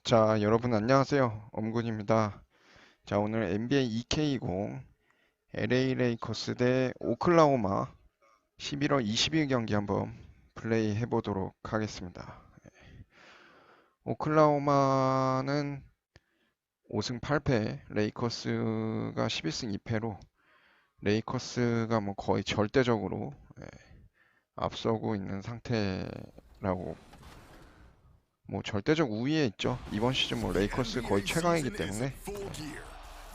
자, 여러분 안녕하세요. 엄군입니다. 자, 오늘 NBA 2K20 LA 레이커스 대 오클라호마 11월 20일 경기 한번 플레이 해보도록 하겠습니다. 오클라호마는 5승 8패, 레이커스가 11승 2패로 레이커스가 뭐 거의 절대적으로 앞서고 있는 상태라고, 뭐 절대적 우위에 있죠. 이번 시즌 뭐 레이커스 거의 최강이기 때문에.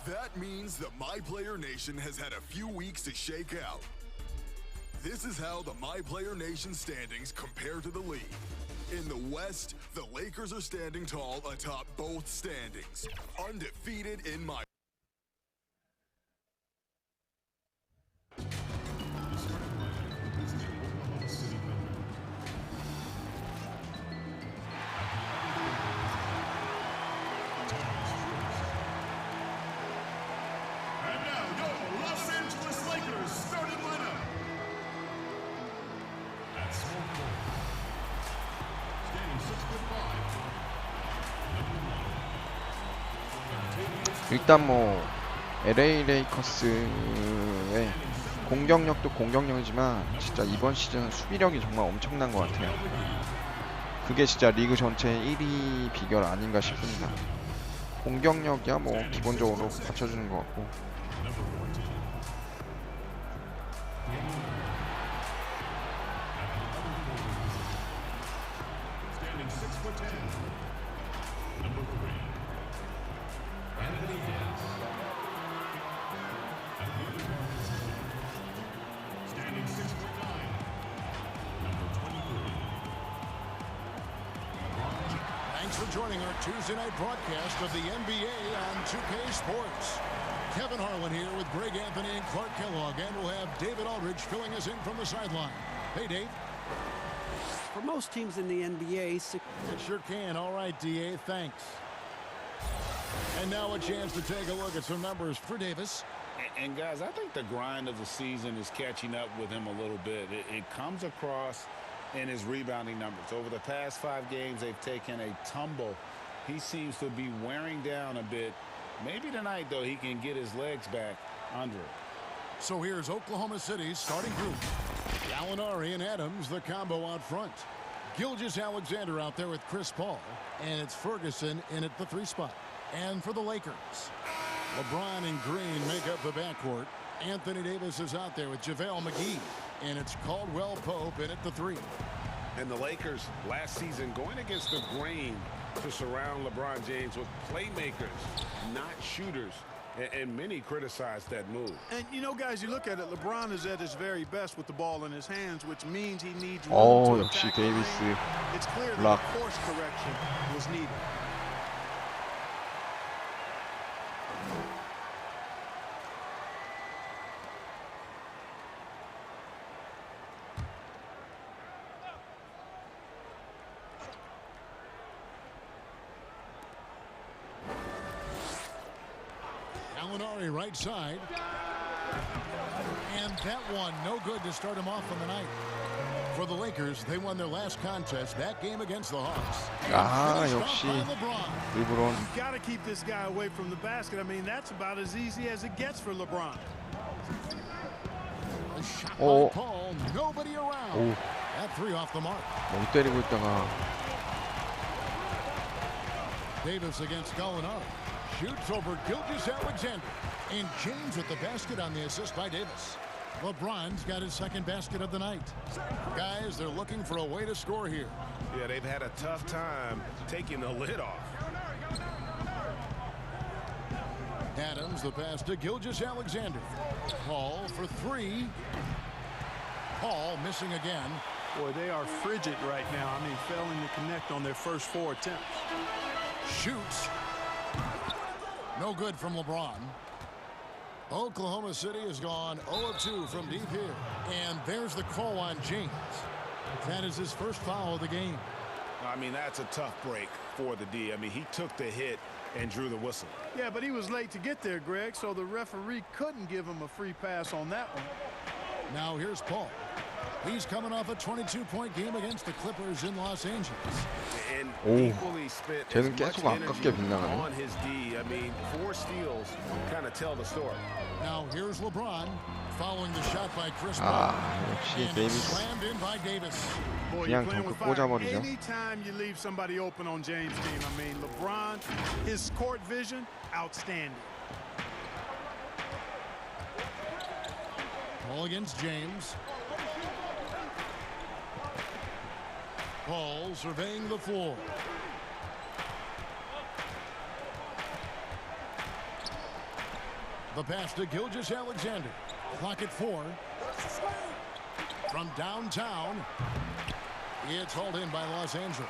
That means the My Player Nation has had a few weeks to shake out. This is how the My Player Nation standings compare to the league. In the West, the Lakers are standing tall atop both standings, undefeated in my. And now your Los Angeles Lakers starting lineup. At small forward, standing 6'5". 일단 뭐 LA 레이커스의 공격력도 공격력이지만 진짜 이번 시즌은 수비력이 정말 엄청난 것 같아요. 그게 진짜 리그 전체 1위 비결 아닌가 싶습니다. 공격력이야 뭐 기본적으로 받쳐주는 것 같고. Standing 6'10". Number 3, Anthony Davis. At the other part of the center, standing 6'9". Number 23. Thanks for joining our Tuesday night broadcast of the NBA on 2K Sports. Kevin Harlan here with Greg Anthony and Clark Kellogg, and we'll have David Aldridge filling us in from the sideline. Hey, Dave. For most teams in the NBA, It sure can. All right, DA, thanks. And now a chance to take a look at some numbers for Davis. And guys, I think the grind of the season is catching up with him a little bit. It comes across in his rebounding numbers. Over the past 5 games, they've taken a tumble. He seems to be wearing down a bit. Maybe tonight, though, he can get his legs back under it. So here's Oklahoma City's starting group. Gallinari and Adams, the combo out front. Gilgeous-Alexander out there with Chris Paul. And it's Ferguson in at the 3 spot. And for the Lakers, LeBron and Green make up the backcourt. Anthony Davis is out there with JaVale McGee. And it's Caldwell Pope in at the 3. And the Lakers last season going against the grain to surround LeBron James with playmakers, not shooters. And many criticized that move. And you know, guys, you look at it, LeBron is at his very best with the ball in his hands, which means he needs room to 역시 attack the lane. 데이비스 It's clear that 블락. a course correction was needed. Gallinari right side. And that one no good to start him off on the night. For the Lakers, they won their last contest, that game against the Hawks. 아, Finished 역시 off by LeBron. 르브론. You've got to keep this guy away from the basket. I mean, that's about as easy as it gets for LeBron. A shot 오. by Paul, nobody around. 오, That 3 off the mark. 멍 때리고 있다가 Davis against Gallinari. Shoots over Gilgeous-Alexander. And James with the basket on the assist by Davis. LeBron's got his second basket of the night. Guys, they're looking for a way to score here. Yeah, they've had a tough time taking the lid off. Adams, the pass to Gilgeous-Alexander. Paul for 3. Paul missing again. Boy, they are frigid right now. I mean, failing to connect on their first 4 attempts. Shoots. No good from LeBron. Oklahoma City has gone 0-2 from deep here. And there's the call on James. That is his first foul of the game. I mean, that's a tough break for the D. I mean, he took the hit and drew the whistle. Yeah, but he was late to get there, Greg, so the referee couldn't give him a free pass on that one. Now here's Paul. He's coming off a 22-point game against the Clippers in Los Angeles. And 오, equally spent 쟤는 as much 계속 아깝게 energy 빗나가네. on his D. I mean, 4 steals kind of tell the story. Now here's LeBron following the shot by Chris Paul. 아, 역시 And it's 데이비스. slammed in by Davis. Boy, 그냥 you're playing 덩크 with fire. 꽂아버리죠. Anytime you leave somebody open on James' team, I mean, LeBron, his court vision, outstanding. Paul against James. Paul surveying the floor. The pass to Gilgeous-Alexander. Clock at 4. From downtown, it's hauled in by Los Angeles.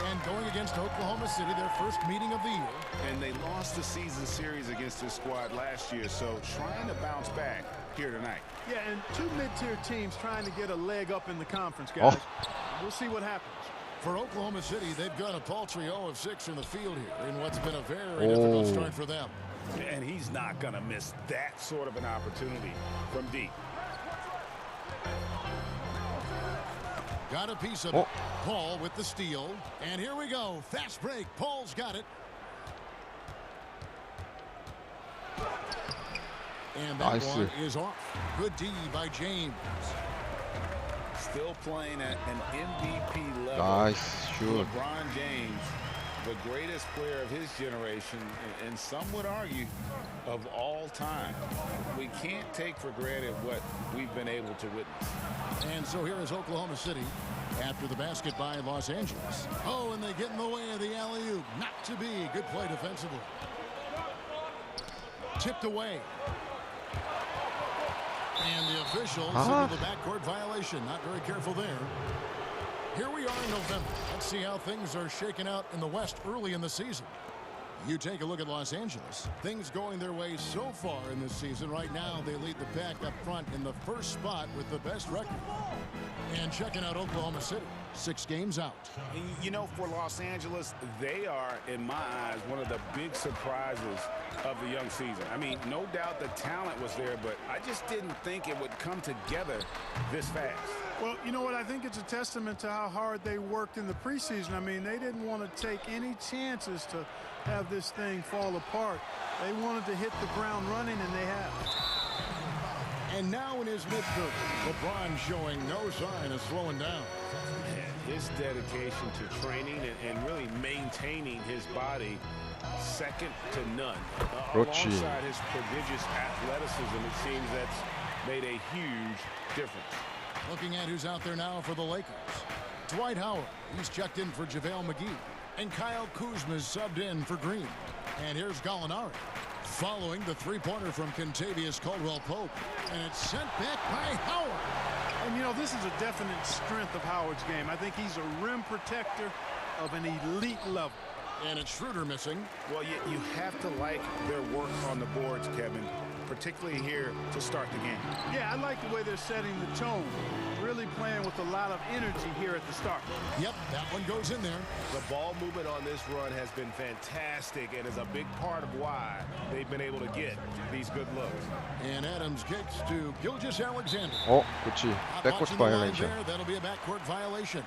And going against Oklahoma City, their first meeting of the year. And they lost the season series against this squad last year, so trying to bounce back here tonight. Yeah, and 2 mid-tier teams trying to get a leg up in the conference, guys. Oh. We'll see what happens. For Oklahoma City, they've got a paltry 0 of 6 from the field here in what's been a very difficult start for them. And he's not going to miss that sort of an opportunity from deep. Got a piece of it. Paul with the steal. And here we go. Fast break. Paul's got it. And that Nice. one is off. Good D by James. Still playing at an MVP level. 나이스 슛. LeBron James, the greatest player of his generation, and some would argue of all time. We can't take for granted what we've been able to witness. And so here is Oklahoma City after the basket by Los Angeles. Oh, and they get in the way of the alley-oop. Not to be. Good play defensively. Tipped away. And the official signaled the backcourt violation. Not very careful there. Here we are in November. Let's see how things are shaking out in the West early in the season. You take a look at Los Angeles. Things going their way so far in this season. Right now, they lead the pack up front in the first spot with the best record. And checking out Oklahoma City. 6 games out. You know, for Los Angeles, they are, in my eyes, one of the big surprises of the young season. I mean, no doubt the talent was there, but I just didn't think it would come together this fast. Well, you know what? I think it's a testament to how hard they worked in the preseason. I mean, they didn't want to take any chances to have this thing fall apart. They wanted to hit the ground running, and they have. And now in his mid-30s, LeBron showing no sign of slowing down. His dedication to training and really maintaining his body, second to none. 그렇지. Alongside his prodigious athleticism, it seems that's made a huge difference. Looking at who's out there now for the Lakers. Dwight Howard, he's checked in for JaVale McGee. And Kyle Kuzma's subbed in for Green. And here's Gallinari, following the three-pointer from Kentavious Caldwell-Pope. And it's sent back by Howard. And, you know, this is a definite strength of Howard's game. I think he's a rim protector of an elite level. And it's Schroeder missing. Well, you have to like their work on the boards, Kevin, particularly here to start the game. Yeah, I like the way they're setting the tone. Really playing with a lot of energy here at the start. Yep, that one goes in there. The ball movement on this run has been fantastic and is a big part of why they've been able to get these good looks. And Adams kicks to Gilgeous-Alexander. 그렇지. Not 백코트 watching the line 바이올레이션. there. That'll be a backcourt violation.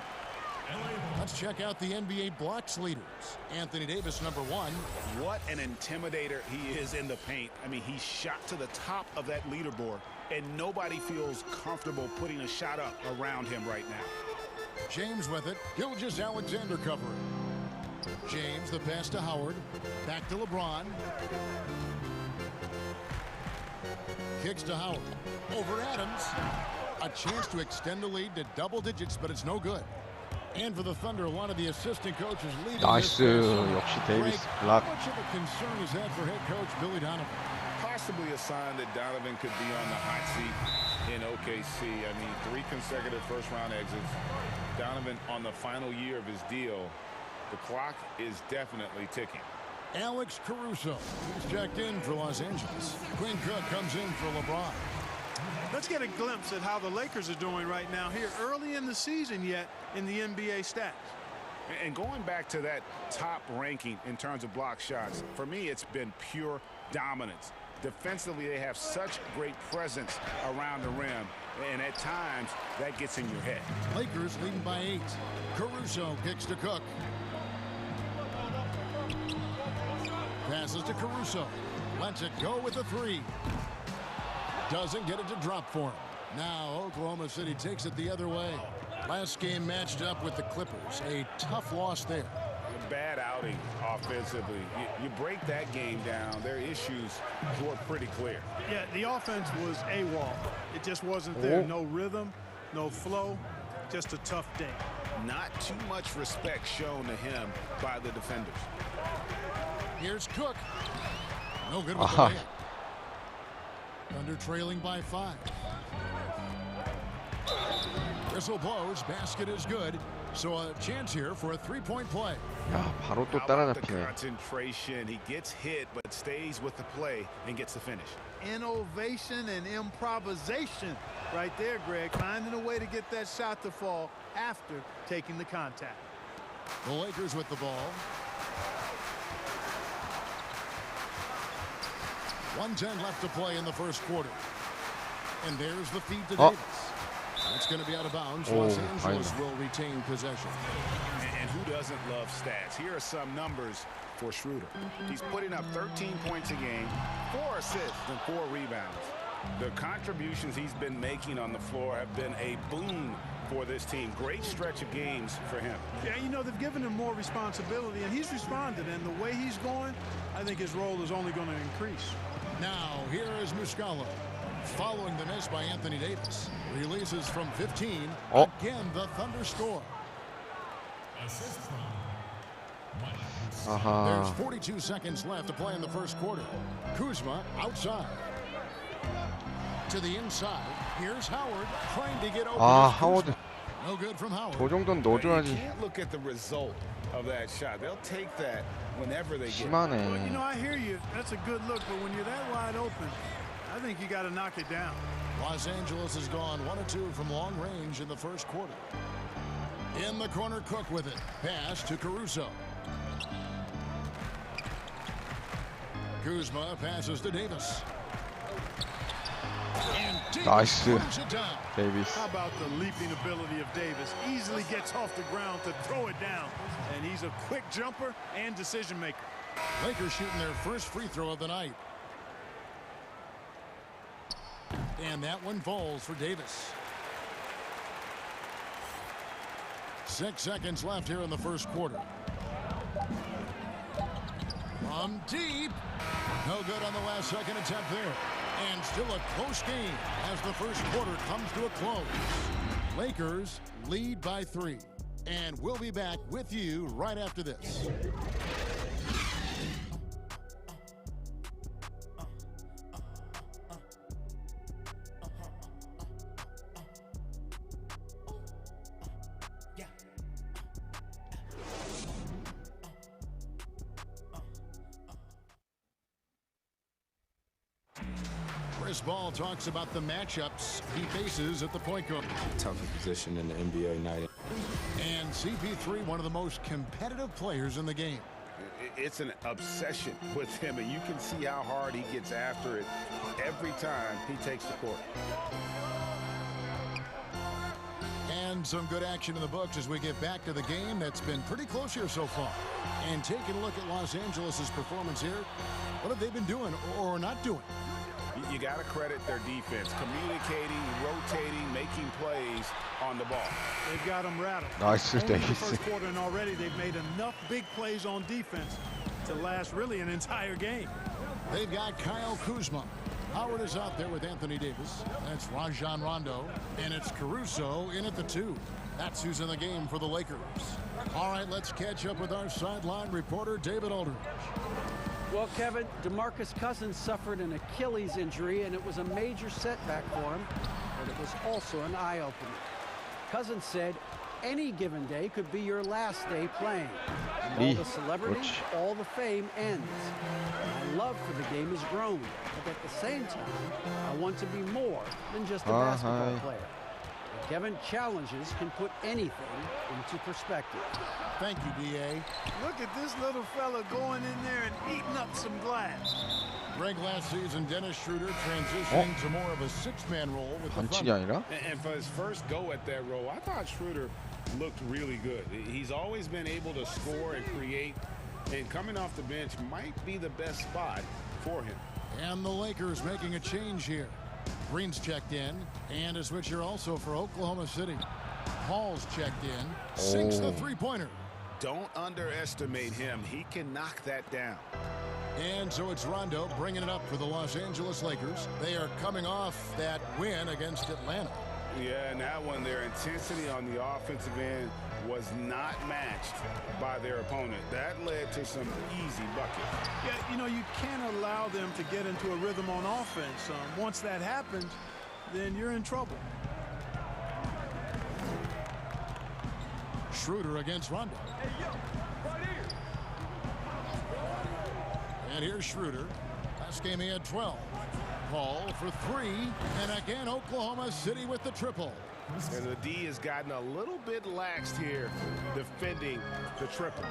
Let's check out the NBA blocks leaders. Anthony Davis, number 1. What an intimidator he is in the paint. I mean, he shot to the top of that leaderboard, and nobody feels comfortable putting a shot up around him right now. James with it. Gilgeous-Alexander covering. James, the pass to Howard. Back to LeBron. Kicks to Howard. Over Adams. A chance to extend the lead to double digits, but it's no good. And for the Thunder, one of the assistant coaches leading 나이스. this. 역시 데이비스 How 블락. much of a concern is that for head coach Billy Donovan? Possibly a sign that Donovan could be on the hot seat in OKC. I mean, 3 consecutive first-round exits. Donovan on the final year of his deal. The clock is definitely ticking. Alex Caruso, he's checked in for Los Angeles. Quinn Cook comes in for LeBron. Let's get a glimpse at how the Lakers are doing right now here early in the season yet in the NBA stats. And going back to that top ranking in terms of block shots, for me, it's been pure dominance. Defensively, they have such great presence around the rim, and at times that gets in your head. Lakers leading by 8. Caruso kicks to Cook. Passes to Caruso. Lets it go with the 3. Doesn't get it to drop for him. Now Oklahoma City takes it the other way. Last game matched up with the Clippers. A tough loss there. Bad outing offensively. You break that game down, their issues were pretty clear. Yeah, the offense was AWOL. It just wasn't there. No rhythm, no flow, just a tough day. Not too much respect shown to him by the defenders. Here's Cook. No good with the layup. Thunder trailing by 5. Whistle blows. Basket is good. So a chance here for a 3-point play. 야, 바로 또 How about the 따라잡히네. concentration? He gets hit but stays with the play and gets the finish. Innovation and improvisation right there, Greg. Finding a way to get that shot to fall after taking the contact. The Lakers with the ball. 1:10 left to play in the first quarter. And there's the feed to Davis. It's going to be out of bounds. Los Angeles will retain possession. And who doesn't love stats? Here are some numbers for Schroeder. He's putting up 13 points a game, 4 assists, and 4 rebounds. The contributions he's been making on the floor have been a boon for this team. Great stretch of games for him. Yeah, you know, they've given him more responsibility, and he's responded. And the way he's going, I think his role is only going to increase. Now, here is Muscala. Following the miss by Anthony Davis. Releases from 15. Again, the Thunder score. There's 42 seconds left to play in the first quarter. Kuzma outside. To the inside. Here's Howard trying to get open. 하워드. No good from Howard. 저 정도는 You 넣어줘야지. can't look at the result of that shot. They'll take that whenever they get it. Well, you 심하네. know, I hear you. That's a good look, but when you're that wide open, I think you got to knock it down. Los Angeles has gone 1 of 2 from long range in the first quarter. In the corner, Cook with it. Pass to Caruso. Kuzma passes to Davis. And Davis Nice. brings it down. 데이비스. How about the leaping ability of Davis? Easily gets off the ground to throw it down. And he's a quick jumper and decision maker. Lakers shooting their first free throw of the night. And that one falls for Davis. 6 seconds left here in the first quarter. From deep. No good on the last second attempt there. And still a close game as the first quarter comes to a close. Lakers lead by 3. And we'll be back with you right after this. Chris Ball talks about the matchups he faces at the point guard. Toughest position in the NBA night. And CP3, one of the most competitive players in the game. It's an obsession with him, and you can see how hard he gets after it every time he takes the court. And some good action in the books as we get back to the game that's been pretty close here so far. And taking a look at Los Angeles' performance here, what have they been doing or not doing? You got to credit their defense, communicating, rotating, making plays on the ball. They've got them rattled. 나이스 Only in the 데이비스. first quarter, and already they've made enough big plays on defense to last really an entire game. They've got Kyle Kuzma. Howard is out there with Anthony Davis. That's Rajon Rondo. And it's Caruso in at the 2. That's who's in the game for the Lakers. All right, let's catch up with our sideline reporter, David Aldridge. Well, Kevin, DeMarcus Cousins suffered an Achilles injury, and it was a major setback for him, but it was also an eye-opener. Cousins said, any given day could be your last day playing. And all the celebrity, all the fame ends. My love for the game has grown, but at the same time, I want to be more than just a basketball player. But Kevin, challenges can put anything into perspective. Thank you, D.A. Look at this little fella going in there and eating up some glass. Greg, last season, Dennis Schroeder transitioning to more of a six-man role with the 반칙이 Thunder. 아니라? And for his first go at that role, I thought Schroeder looked really good. He's always been able to score and create, and coming off the bench might be the best spot for him. And the Lakers making a change here. Green's checked in, and a switch here also for Oklahoma City. Paul's checked in, sinks the three-pointer. Don't underestimate him. He can knock that down. And so it's Rondo bringing it up for the Los Angeles Lakers. They are coming off that win against Atlanta. Yeah, and that one, their intensity on the offensive end was not matched by their opponent. That led to some easy buckets. Yeah, you know, you can't allow them to get into a rhythm on offense. Once that happens, then you're in trouble. Schroeder against Rondo. And here's Schroeder. Last game he had 12. Paul for three. And again, Oklahoma City with the triple. And the D has gotten a little bit laxed here defending the triple.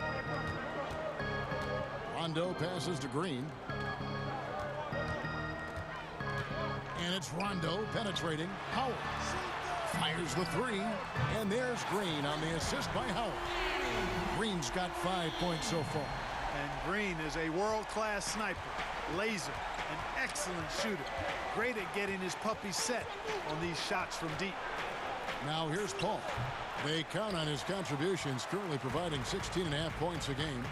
Rondo passes to Green. And it's Rondo penetrating. Howard fires the three. And there's Green on the assist by Howard. Green's got 5 points so far. And Green is a world-class sniper, laser, an excellent shooter. Great at getting his puppy set on these shots from deep. Now here's Paul. They count on his contributions, currently providing 16.5 points a game.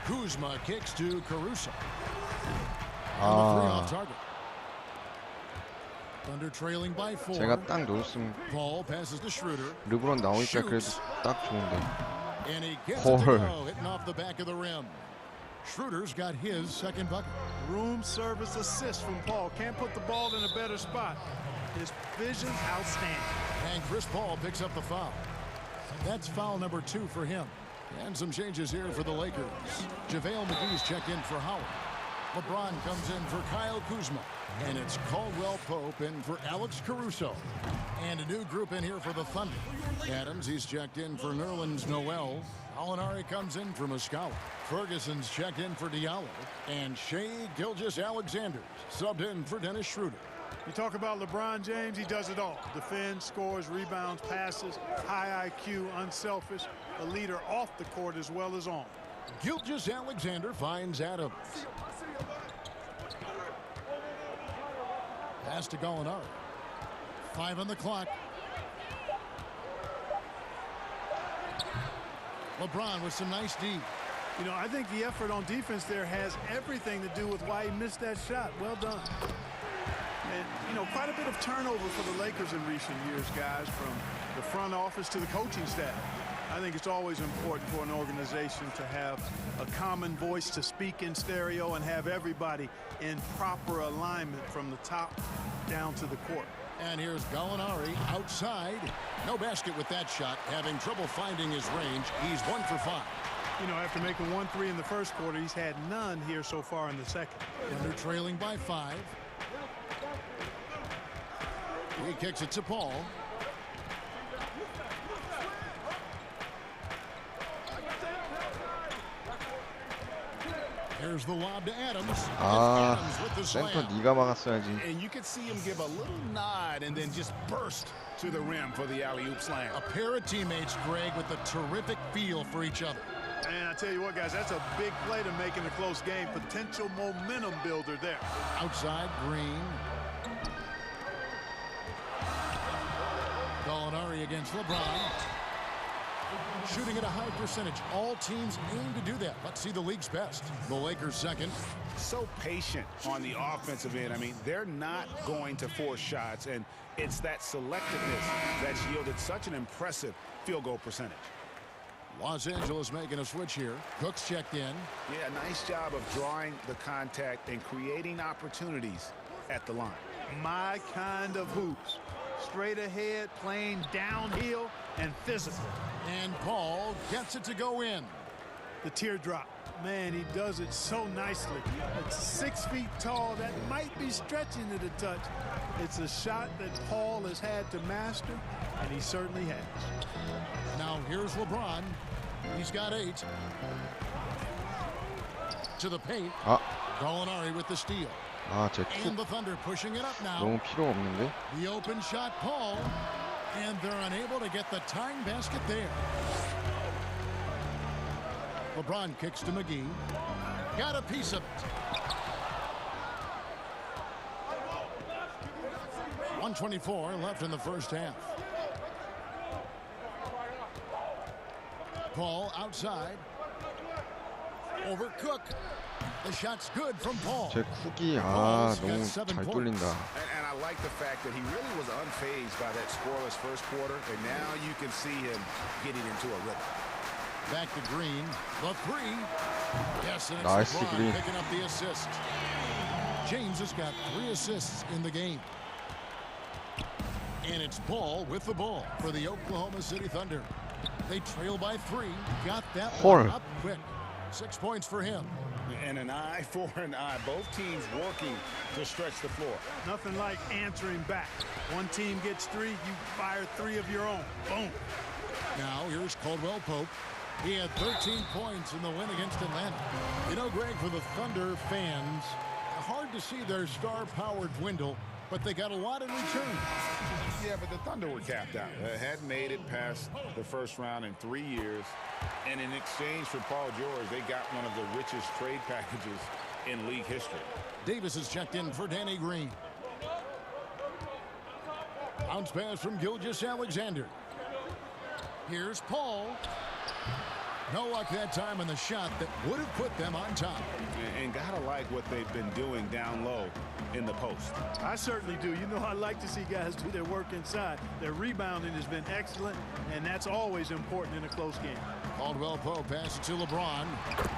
Kuzma kicks to Caruso. And the three off target. Thunder trailing by 4. 제가 딱 놓았으면 Paul passes to Schroeder. 르브론 나오니까 그래도 딱 좋은데. And he gets it to go, hitting off the back of the rim. Schroeder's got his second bucket. Room service assist from Paul. Can't put the ball in a better spot. His vision's outstanding. And Chris Paul picks up the foul. That's foul number 2 for him. And some changes here for the Lakers. JaVale McGee's checked in for Howard. LeBron comes in for Kyle Kuzma. And it's Caldwell Pope in for Alex Caruso. And a new group in here for the Thunder. Adams, he's checked in for Nerlens Noel. Alinari comes in for Muscala. Ferguson's checked in for Diallo. And Shai Gilgeous-Alexander's subbed in for Dennis Schroeder. You talk about LeBron James, he does it all. Defends, scores, rebounds, passes, high IQ, unselfish, a leader off the court as well as on. Gilgeous-Alexander finds Adams. Pass to Gallinari. 5 on the clock. LeBron with some nice D. You know, I think the effort on defense there has everything to do with why he missed that shot. Well done. And, you know, quite a bit of turnover for the Lakers in recent years, guys, from the front office to the coaching staff. I think it's always important for an organization to have a common voice to speak in stereo and have everybody in proper alignment from the top down to the court. And here's Gallinari outside. No basket with that shot. Having trouble finding his range. He's 1 for 5. You know, after making 1-3 in the first quarter, he's had none here so far in the second. Thunder trailing by 5. He kicks it to Paul. Here's the lob to Adams. 아, Adams with the 센터 slam. 네가 막았어야지. And you could see him give a little nod and then just burst to the rim for the alley-oop slam. A pair of teammates, Greg, with a terrific feel for each other. And I tell you what, guys, that's a big play to make in a close game. Potential momentum builder there. Outside, Green. Gallinari against LeBron. Shooting at a high percentage. All teams aim to do that. Let's see the league's best. The Lakers second. So patient on the offensive end. I mean, they're not going to force shots, and it's that selectiveness that's yielded such an impressive field goal percentage. Los Angeles making a switch here. Cook's checked in. Yeah, nice job of drawing the contact and creating opportunities at the line. My kind of hoops. Straight ahead, playing downhill, and physical. And Paul gets it to go in. The teardrop. Man, he does it so nicely. It's 6 feet tall. That might be stretching it a touch. It's a shot that Paul has had to master, and he certainly has. Now here's LeBron. He's got 8. To the paint. 아, Gallinari with the steal. 아, 제 And the Thunder pushing it up now. 너무 필요 없는데? The open shot, Paul. And they're unable to get the tying basket there. LeBron kicks to McGee. Got a piece of it. 1:24 left in the first half. Paul outside. Over Cook. The shot's good from Paul. 제 쿡이 너무 잘 뚫린다. And I like the fact that he really was unfazed by that scoreless first quarter, and now you can see him getting into a rhythm. Back to Green. The three. Yes, and it's Nice, LeBron Green. picking up the assist. James has got 3 assists in the game. And it's Paul with the ball for the Oklahoma City Thunder. They trail by 3. Got that one up quick. 6 points for him. And an eye for an eye. Both teams working to stretch the floor. Nothing like answering back. One team gets 3, you fire 3 of your own. Boom. Now here's Caldwell Pope. He had 13 points in the win against Atlanta. You know, Greg, for the Thunder fans, hard to see their star power dwindle, but they got a lot in return. Yeah, but the Thunder were capped out. Hadn't made it past the first round in 3 years. And in exchange for Paul George, they got one of the richest trade packages in league history. Davis is checked in for Danny Green. Bounce pass from Gilgeous-Alexander. Here's Paul. No luck that time on the shot that would have put them on top. And gotta like what they've been doing down low in the post. I certainly do. You know, I like to see guys do their work inside. Their rebounding has been excellent, and that's always important in a close game. Caldwell Pope passes to LeBron.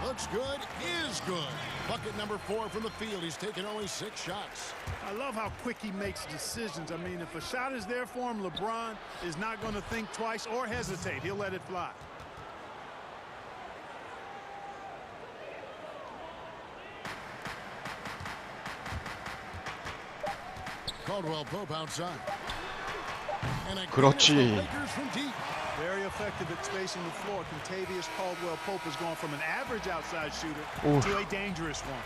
Looks good, is good. Bucket number 4 from the field. He's taken only 6 shots. I love how quick he makes decisions. I mean, if a shot is there for him, LeBron is not going to think twice or hesitate. He'll let it fly. Caldwell Pope outside. And 그렇지. Very effective at spacing the floor. Contavious Caldwell Pope has gone from an average outside shooter to a dangerous one.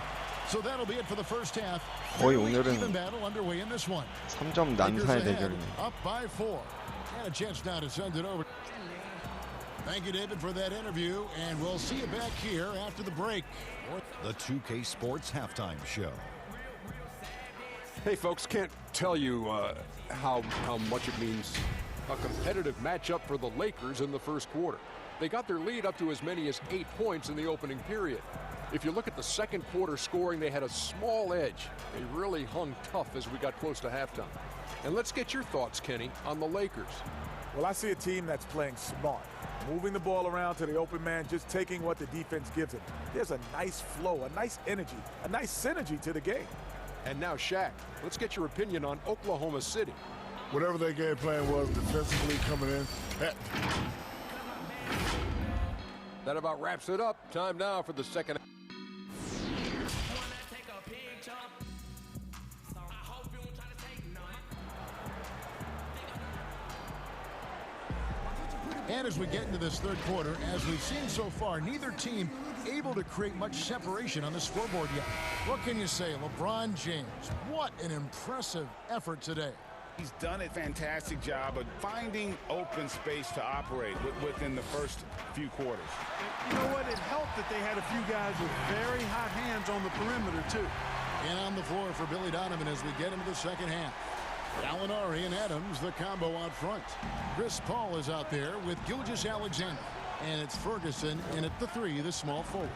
So that'll be it for the first half. 거의 오늘은 Even battle underway in this one. 3점 난사의 대결이네. Up by 4. And a chance now to send it over. Thank you, David, for that interview, and we'll see you back here after the break. The 2K Sports Halftime Show. Hey, folks, can't tell you how much it means. A competitive matchup for the Lakers in the first quarter. They got their lead up to as many as 8 points in the opening period. If you look at the second quarter scoring, they had a small edge. They really hung tough as we got close to halftime. And let's get your thoughts, Kenny, on the Lakers. Well, I see a team that's playing smart, moving the ball around to the open man, just taking what the defense gives him. There's a nice flow, a nice energy, a nice synergy to the game. And now, Shaq, let's get your opinion on Oklahoma City. Whatever their game plan was defensively coming in, That about wraps it up. Time now for the second. And as we get into this third quarter, as we've seen so far, neither team able to create much separation on the scoreboard yet. What can you say? LeBron James, what an impressive effort today. He's done a fantastic job of finding open space to operate within the first few quarters. You know what? It helped that they had a few guys with very hot hands on the perimeter, too. And on the floor for Billy Donovan as we get into the second half. Gallinari and Adams, the combo out front. Chris Paul is out there with Gilgeous-Alexander. And it's Ferguson in at the 3, the small forward.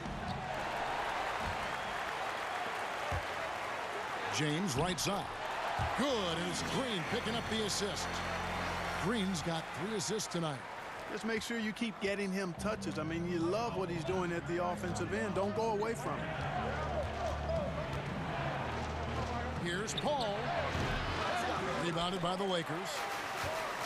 James right side. Good, and it's Green picking up the assist. Green's got 3 assists tonight. Just make sure you keep getting him touches. I mean, you love what he's doing at the offensive end. Don't go away from it. Here's Paul. Rebounded by the Lakers.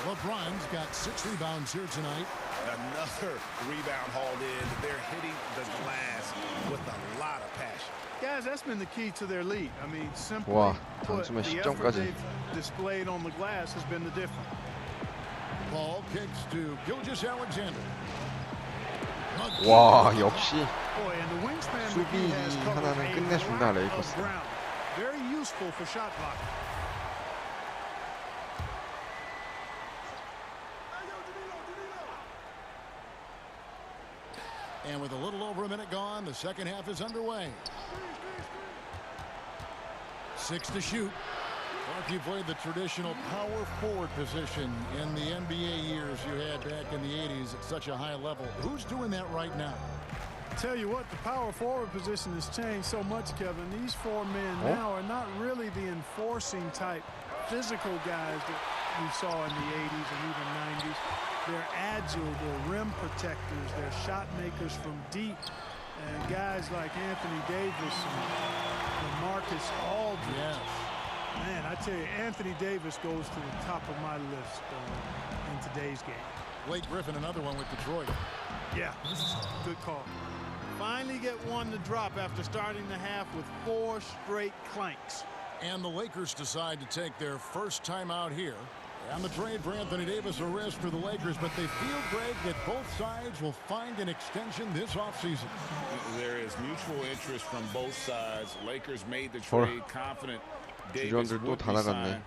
LeBron's got 6 rebounds here tonight. Another rebound hauled in. They're hitting the glass with a lot of passion. Guys, that's been the key to their lead. I mean, simply put, 단숨에 the effort 10점까지. they've displayed on the glass has been the difference. Paul kicks to Gilgeous-Alexander. 와, 역시 Boy, and the wingspan 수비 McGee has covered 하나는 a 끝내준다, lot of 레이커스. ground. Very useful for shot blocking. And with a little over a minute gone, the second half is underway. 6 to shoot. Clark, you played the traditional power forward position in the NBA years you had back in the 80s at such a high level. Who's doing that right now? Tell you what, the power forward position has changed so much, Kevin. These four men now are not really the enforcing type physical guys that we saw in the 80s and even 90s. They're agile, they're rim protectors, they're shot makers from deep. And guys like Anthony Davis and Marcus Aldridge. Yes. Man, I tell you, Anthony Davis goes to the top of my list in today's game. Blake Griffin, another one with Detroit. Yeah, good call. Finally get one to drop after starting the half with 4 straight clanks. And the Lakers decide to take their first time out here. And the trade for Anthony Davis, a risk for the Lakers, but they feel, Greg, that both sides will find an extension this offseason. There is mutual interest from both sides. Lakers made the trade confident Davis would be signed.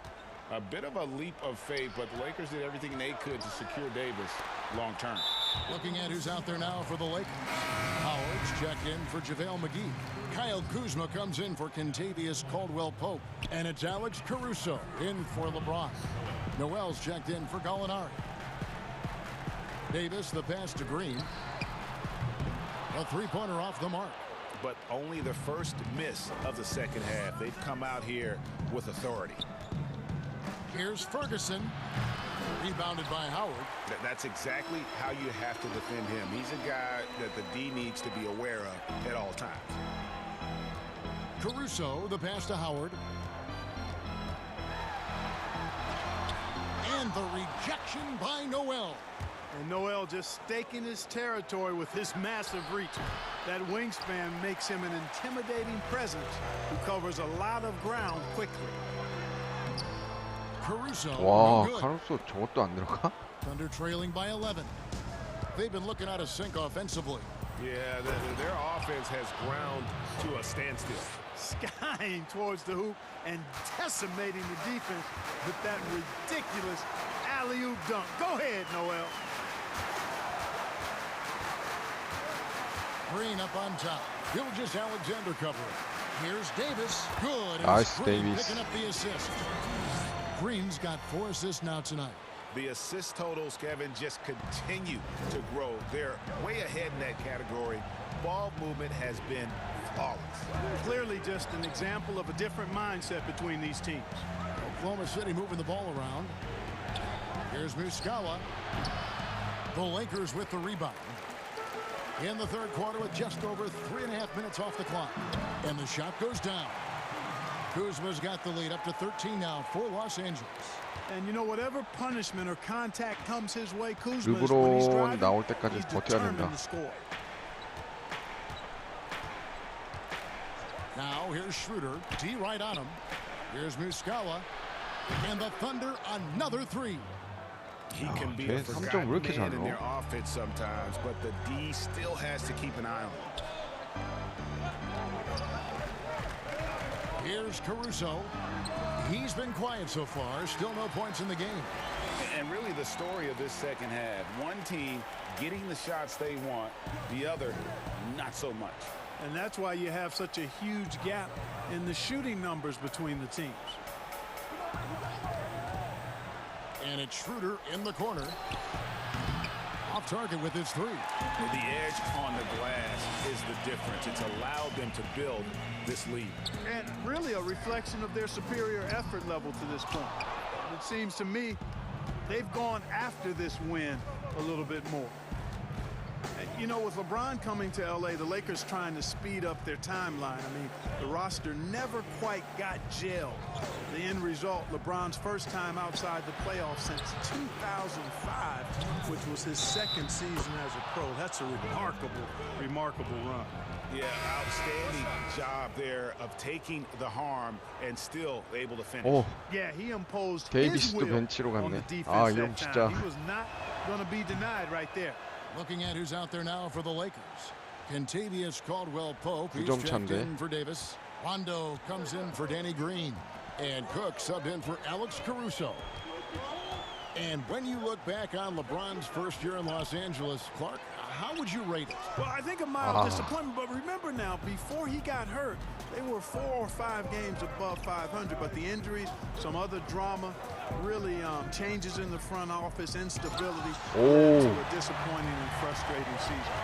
A bit of a leap of faith, but the Lakers did everything they could to secure Davis long term. Looking at who's out there now for the Lakers. Howard's checked in for JaVale McGee. Kyle Kuzma comes in for Kentavious Caldwell-Pope. And it's Alex Caruso in for LeBron. Noel's checked in for Gallinari. Davis, the pass to Green. A three-pointer off the mark. But only the first miss of the second half. They've come out here with authority. Here's Ferguson. Rebounded by Howard. That's exactly how you have to defend him. He's a guy that the D needs to be aware of at all times. Caruso, the pass to Howard. And the rejection by Noel. And Noel just staking his territory with his massive reach. That wingspan makes him an intimidating presence who covers a lot of ground quickly. Caruso, 와, no good. 카루소 저것도 안 들어가? Thunder trailing by 11. They've been looking out of sync offensively. Yeah, their offense has ground to a standstill. Skying towards the hoop and decimating the defense with that ridiculous alley-oop dunk. Go ahead, Noel. Green up on top. Gilgeous Alexander covering. Here's Davis. Good. Nice, Green Davis. picking up the assist. Green's got 4 assists now tonight. The assist totals, Kevin, just continue to grow. They're way ahead in that category. Ball movement has been flawless. Clearly just an example of a different mindset between these teams. Oklahoma City moving the ball around. Here's Muscala. The Lakers with the rebound. In the third quarter with just over 3.5 minutes off the clock. And the shot goes down. Kuzma's got the lead up to 13 now for Los Angeles. And you know, whatever punishment or contact comes his way, Kuzma is when he's 르브론 driving, 나올 때까지 he's 버텨야 된다. determined to score. Now here's Schroeder. D right on him. Here's Muscala. And the Thunder another 3. He can be 걔 a 3점 왜 forgotten 이렇게 잘 man in their 넣어? offense sometimes, but the D still has to keep an eye on him. Here's Caruso. He's been quiet so far. Still no points in the game. And really the story of this second half, one team getting the shots they want, the other not so much. And that's why you have such a huge gap in the shooting numbers between the teams. And it's Schroeder in the corner. Off target with his 3. The edge on the glass is the difference. It's allowed them to build this lead. And really a reflection of their superior effort level to this point. It seems to me they've gone after this win a little bit more. You know, with LeBron coming to LA, the Lakers trying to speed up their timeline. I mean, the roster never quite got gelled. The end result, LeBron's first time outside the playoffs since 2005, which was his second season as a pro. That's a remarkable run. Yeah, outstanding job there of taking the harm and still able to finish. 오, Yeah, he imposed his 데이비스도 will 벤치로 on the 갔네. defense 아, that 이런 time. 진짜. He was not going to be denied right there. Looking at who's out there now for the Lakers. Contavious Caldwell-Pope. He's 점 checked 차인데. in for Davis. Rondo comes in for Danny Green. And Cook subbed in for Alex Caruso. And when you look back on LeBron's first year in Los Angeles, Clark, how would you rate it? Well, I think a mild disappointment, but remember now, before he got hurt, they were 4 or 5 games above 500, but the injuries, some other drama, really changes in the front office, instability, led to a disappointing and frustrating season.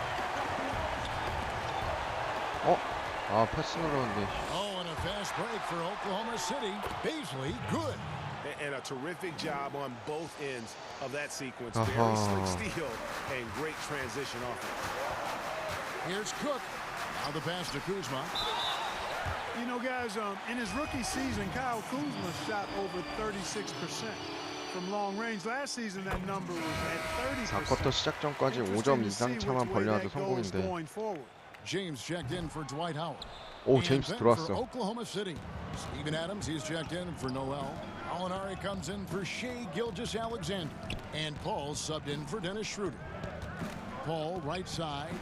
패스 눌렀는데. Oh, and a fast break for Oklahoma City. Beasley, good. And a terrific job on both ends of that sequence. Very slick steal and great transition offense. Here's Cook. Now the pass to Kuzma. You know, guys, in his rookie season, Kyle Kuzma shot over 36% from long range. Last season, that number was at 30%. 4쿼터 시작 전까지 5점 이상 차만 벌려도 성공인데. James checked in for Dwight Howard. 오, 제임스 들어왔어. Oklahoma City. Steven Adams, he's checked in for Noel. Alinari comes in for Shea Gilgeous-Alexander. And Paul subbed in for Dennis Schroeder. Paul, right side,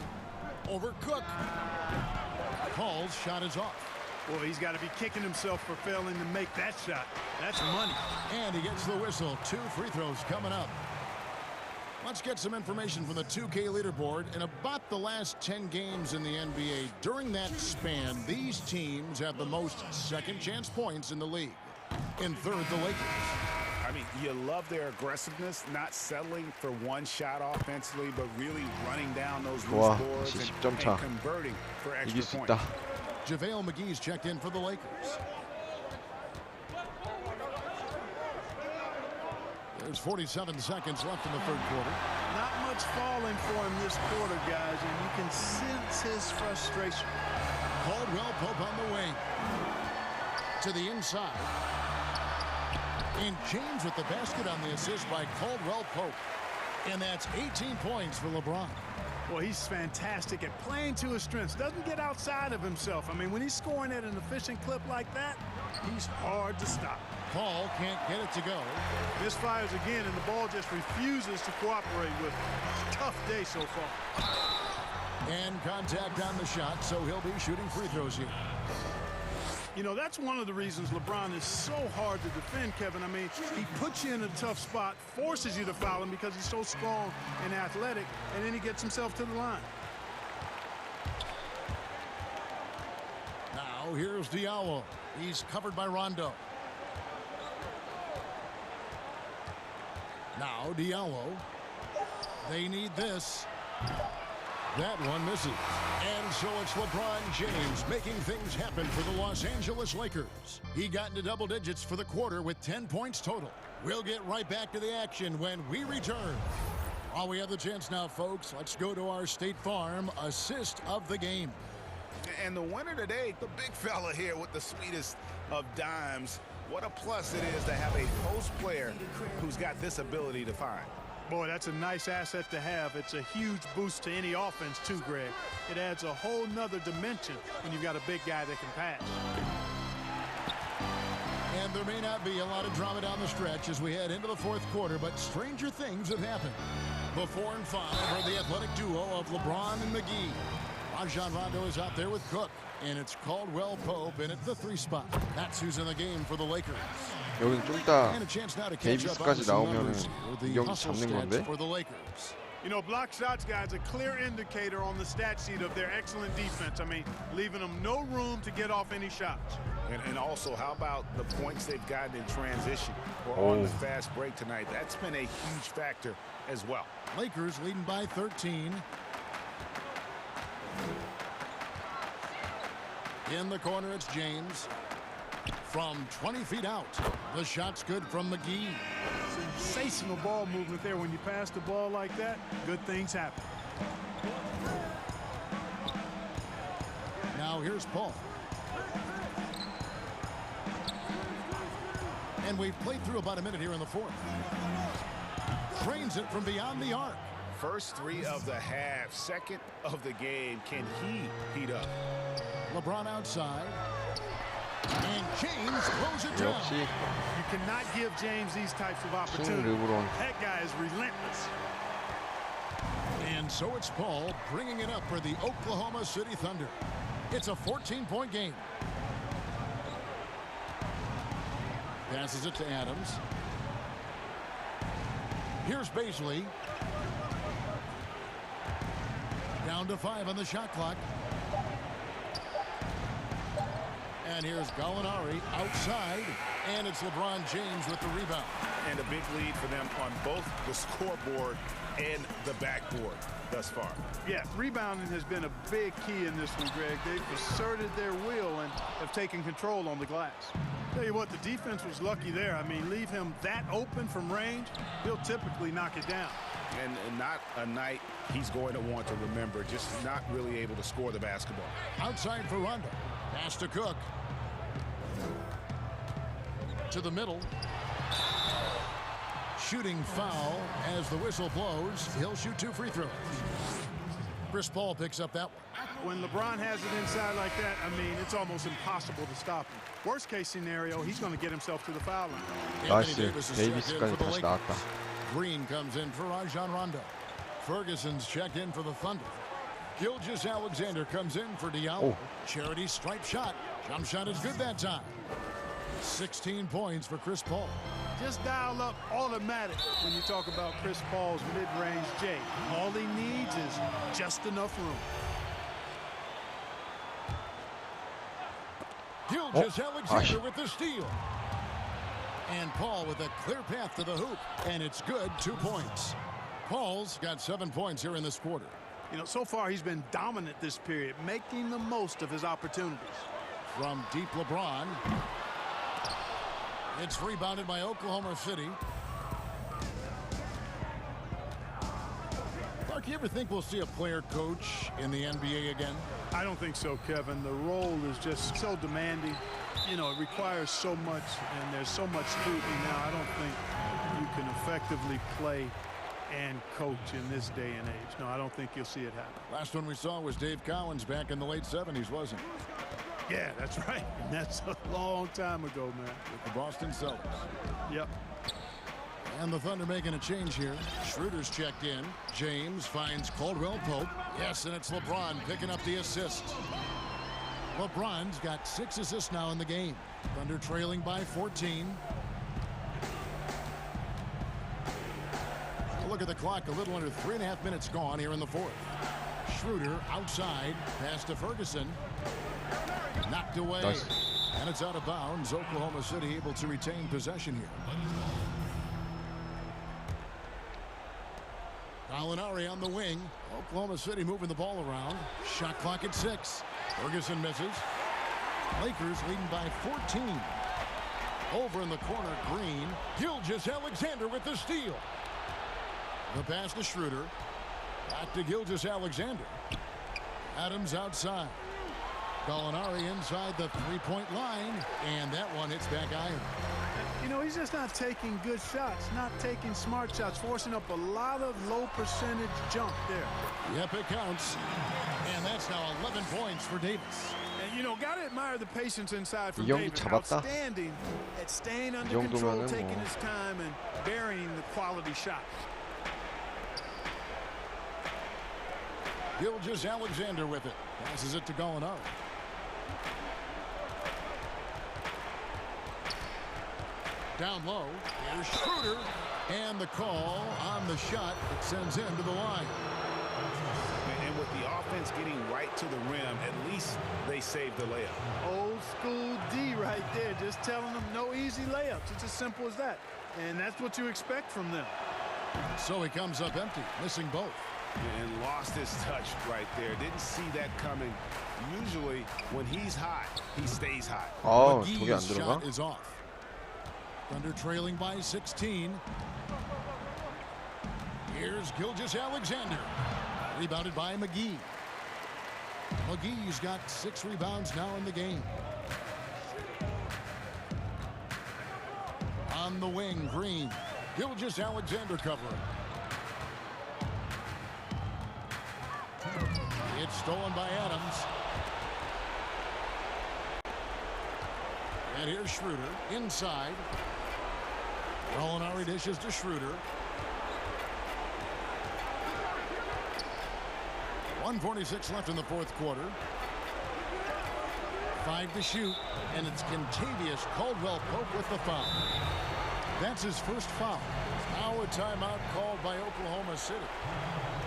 over Cook. Paul's shot is off. Well, he's got to be kicking himself for failing to make that shot. That's money. And he gets the whistle. 2 free throws coming up. Let's get some information from the 2K leaderboard. In about the last 10 games in the NBA, during that span, these teams have the most second chance points in the league. In third, the Lakers. I mean, you love their aggressiveness, not settling for one shot offensively, but really running down those loose boards and converting for extra points. JaVale McGee's checked in for the Lakers. There's 47 seconds left in the third quarter. Not much falling for him this quarter, guys, and you can sense his frustration. Caldwell-Pope on the wing. To the inside. And James with the basket on the assist by Caldwell-Pope. And that's 18 points for LeBron. Well, he's fantastic at playing to his strengths. Doesn't get outside of himself. I mean, when he's scoring at an efficient clip like that, he's hard to stop. Paul can't get it to go. Misfires again, and the ball just refuses to cooperate with him. Tough day so far. And contact on the shot, so he'll be shooting free throws here. You know, that's one of the reasons LeBron is so hard to defend, Kevin. I mean, he puts you in a tough spot, forces you to foul him because he's so strong and athletic, and then he gets himself to the line. Now, here's Diallo. He's covered by Rondo. Now, Diallo. They need this. That one misses. And so it's LeBron James making things happen for the Los Angeles Lakers. He got into double digits for the quarter with 10 points total. We'll get right back to the action when we return. While we have the chance now, folks, let's go to our State Farm assist of the game. And the winner today, the big fella here with the sweetest of dimes. What a plus it is to have a post player who's got this ability to find. Boy, that's a nice asset to have. It's a huge boost to any offense, too, Greg. It adds a whole nother dimension when you've got a big guy that can pass. And there may not be a lot of drama down the stretch as we head into the fourth quarter, but stranger things have happened. The 4 and 5 are the athletic duo of LeBron and McGee. Rajon Rondo is out there with Cook, and it's Caldwell-Pope in at the 3 spot. That's who's in the game for the Lakers. 여기는 좀 이따 데이비스까지 나오면은 이 경기 잡는 건데. You know, block shots, guys, a clear indicator on the stat sheet of their excellent defense. I mean, leaving them no room to get off any shots. And also, how about the points they've gotten in transition or on the fast break tonight? That's been a huge factor as well. Lakers leading by 13. In the corner, it's James. From 20 feet out, the shot's good from McGee. Sensational ball movement there. When you pass the ball like that, good things happen. Now here's Paul. And we've played through about a minute here in the fourth. Trains it from beyond the arc. First 3 of the half, second of the game. Can he heat up? LeBron outside. And James throws it down. You cannot give James these types of opportunities. That guy is relentless. And And so it's Paul bringing it up for the Oklahoma City Thunder. It's a 14-point game. Passes it to Adams. Here's Baisley. Down to 5 on the shot clock. And here's Gallinari outside. And it's LeBron James with the rebound. And a big lead for them on both the scoreboard and the backboard thus far. Yeah, rebounding has been a big key in this one, Greg. They've asserted their will and have taken control on the glass. Tell you what, the defense was lucky there. I mean, leave him that open from range, he'll typically knock it down. And not a night he's going to want to remember, just not really able to score the basketball. Outside for Rondo. Pass to Cook. To the middle. Shooting foul as the whistle blows. He'll shoot 2 free throws. Chris Paul picks up that one. When LeBron has it inside like that, I mean, it's almost impossible to stop him. Worst case scenario, he's going to get himself to the foul line. 나이스. 데이비스까지 다시 나왔다. Green comes in for Rajon Rondo. Ferguson's checked in for the Thunder. Gilgeous Alexander comes in for Diallo. Charity stripe shot. Jump shot is good that time. 16 points for Chris Paul. Just dial up automatic when you talk about Chris Paul's mid-range J. All he needs is just enough room. Gilgeous Alexander with the steal. And Paul with a clear path to the hoop. And it's good, 2 points. Paul's got 7 points here in this quarter. You know, so far he's been dominant this period, making the most of his opportunities. From deep LeBron. It's rebounded by Oklahoma City. Mark, you ever think we'll see a player coach in the NBA again? I don't think so, Kevin. The role is just so demanding. You know, it requires so much, and there's so much scrutiny now. I don't think you can effectively play and coach in this day and age. No, I don't think you'll see it happen. Last one we saw was Dave Cowens back in the late 70s, wasn't it? Yeah, that's right. And that's a long time ago, man. With the Boston Celtics. Yep. And the Thunder making a change here. Schroeder's checked in. James finds Caldwell Pope. Yes, and it's LeBron picking up the assist. LeBron's got 6 assists now in the game. Thunder trailing by 14. Look at the clock. A little under 3.5 minutes gone here in the fourth. Schroeder outside. Pass to Ferguson. Knocked away. Nice. And it's out of bounds. Oklahoma City able to retain possession here. Gallinari on the wing. Oklahoma City moving the ball around. Shot clock at 6. Ferguson misses. Lakers leading by 14. Over in the corner, Green. Gilgeous Alexander with the steal. The pass to Schroeder. Back to Gilgeous Alexander. Adams outside. Gallinari inside the three-point line. And that one hits back iron. You know, he's just not taking good shots, not taking smart shots, forcing up a lot of low percentage jump there. Yep, it counts. And that's now 11 points for Davis. And, you know, got to admire the patience inside from 이 경기 Davis. 잡았다. Outstanding at staying under control, taking his time, and burying the quality shot. Gilgeous Alexander with it. Passes it to Gallinari. Down low. Here's Schroeder. And the call on the shot that sends him to the line. And with the offense getting right to the rim, at least they saved the layup. Old school D right there, just telling them no easy layups. It's as simple as that. And that's what you expect from them. So he comes up empty, missing both. And lost his touch right there. Didn't see that coming. Usually, when he's hot, he stays hot. 아, 저게 안 McGee's 들어가? shot is off. Thunder trailing by 16. Here's Gilgeous Alexander. Rebounded by McGee. McGee's got 6 rebounds now in the game. On the wing, Green. Gilgeous Alexander covering. It's stolen by Adams. And here's Schroeder inside. Gallinari dishes to Schroeder. 1:46 left in the fourth quarter. 5 to shoot, and it's Kentavious Caldwell-Pope with the foul. That's his first foul. Now a timeout called by Oklahoma City.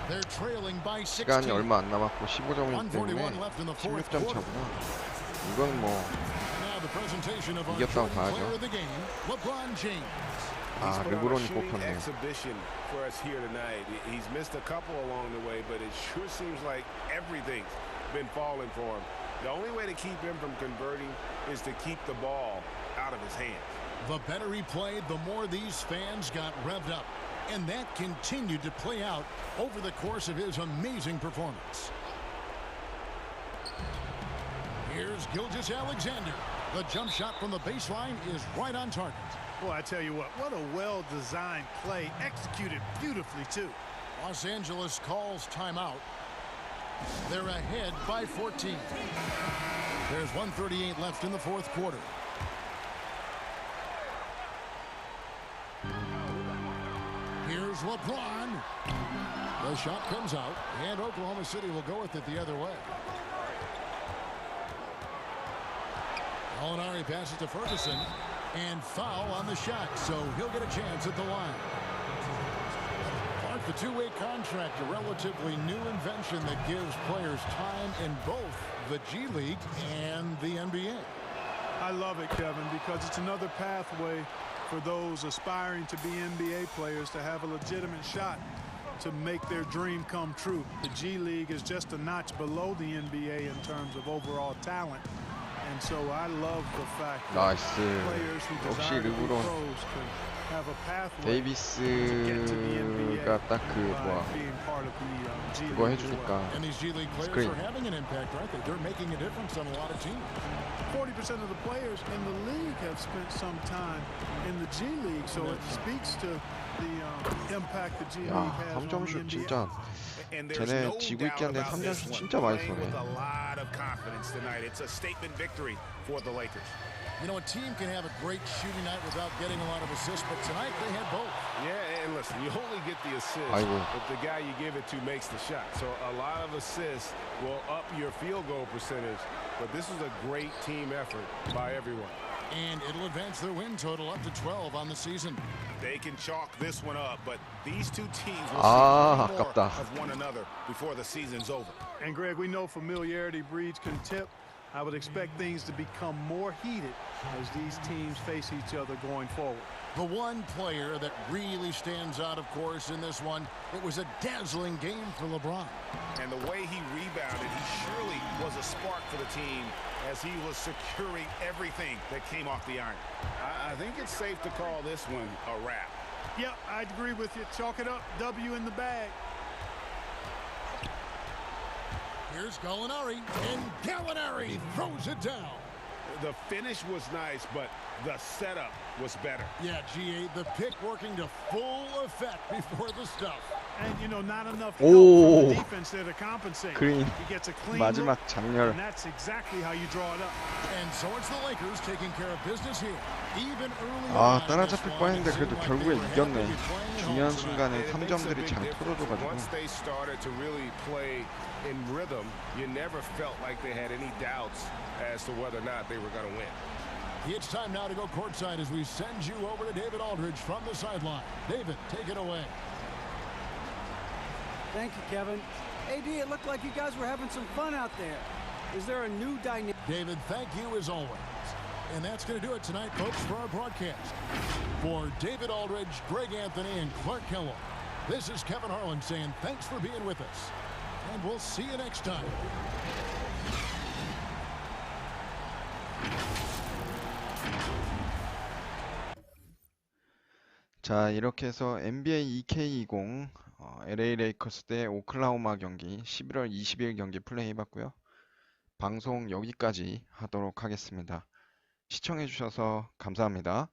They're trailing by 16. 시간이 얼마 안 남았고 15점이기 141 때문에 left in the fourth 16점 quarter. 차구나. 이건 뭐 Now the presentation of our 이겼다고 Jordan 봐야죠. player of the game, LeBron James. 아, 르브론이 뽑혔네. Exhibition for us here tonight. He's missed a couple along the way, but it sure seems like everything's been falling for him. The only way to keep him from converting is to keep the ball out of his hands. The better he played, the more these fans got revved up. And that continued to play out over the course of his amazing performance. Here's Gilgeous-Alexander. The jump shot from the baseline is right on target. Well, I tell you what a well-designed play, executed beautifully, too. Los Angeles calls timeout. They're ahead by 14. There's 1:38 left in the fourth quarter. Here's LeBron. The shot comes out, and Oklahoma City will go with it the other way. Gallinari passes to Ferguson, and foul on the shot, so he'll get a chance at the line. Clark, the two-way contract, a relatively new invention that gives players time in both the G League and the NBA. I love it, Kevin, because it's another pathway for those aspiring to be NBA players to have a legitimate shot to make their dream come true. The G League is just a notch below the NBA in terms of overall talent. And so I love the fact that players who desire to be pros can have a pathway to get to the NBA by being part of the G League as well. And these G League players are having an impact, aren't they? They're making a difference on a lot of teams. 40% of the players in the league have spent some time in the G League, so it speaks to the impact the G League has on the 삼점슛 NBA. 진짜 쟤네 지고 있긴 한데 3점슛 진짜 많이 쏘네. With a lot of confidence tonight. It's a statement victory for the Lakers. You know, a team can have a great shooting night without getting a lot of assists, but tonight they had both. Yeah, and listen, you only get the assist if the guy you give it to makes the shot. So a lot of assists will up your field goal percentage, but this is a great team effort by everyone. And it'll advance their win total up to 12 on the season. They can chalk this one up, but these two teams will see more of one another before the season's over. And Greg, we know familiarity breeds contempt. I would expect things to become more heated as these teams face each other going forward. The one player that really stands out, of course, in this one, it was a dazzling game for LeBron. And the way he rebounded, he surely was a spark for the team as he was securing everything that came off the iron. I think it's safe to call this one a wrap. Yep, I'd agree with you. Chalk it up. W in the bag. Here's Gallinari, and Gallinari throws it down. The finish was nice, but the setup was better. Yeah, GA, the pick working to full effect before the stuff. And, you know, not enough help from the defense there to compensate. 그린 He gets a clean 마지막 look, 장렬. and that's exactly how you draw it up. And so it's the Lakers taking care of business here. Even early 아, on 따라잡힐 뻔했는데 그래도 결국에 이겼네. 중요한 순간에 3점들이 잘 터져줘가지고. Once they started to really play in rhythm, you never felt like they had any doubts as to whether or not they were going to win. It's time now to go courtside as we send you over to David Aldridge from the sideline. David, take it away. Thank you, Kevin. AD, it looked like you guys were having some fun out there. Is there a new dynamic? David, thank you as always. And that's going to do it tonight, folks, for our broadcast. For David Aldridge, Greg Anthony, and Clark Kellogg, this is Kevin Harlan saying thanks for being with us. And we'll see you next time. 자, 이렇게 해서 NBA 2K20 LA 레이커스 대 오클라호마 경기 11월 20일 경기 플레이해봤고요. 방송 여기까지 하도록 하겠습니다. 시청해주셔서 감사합니다.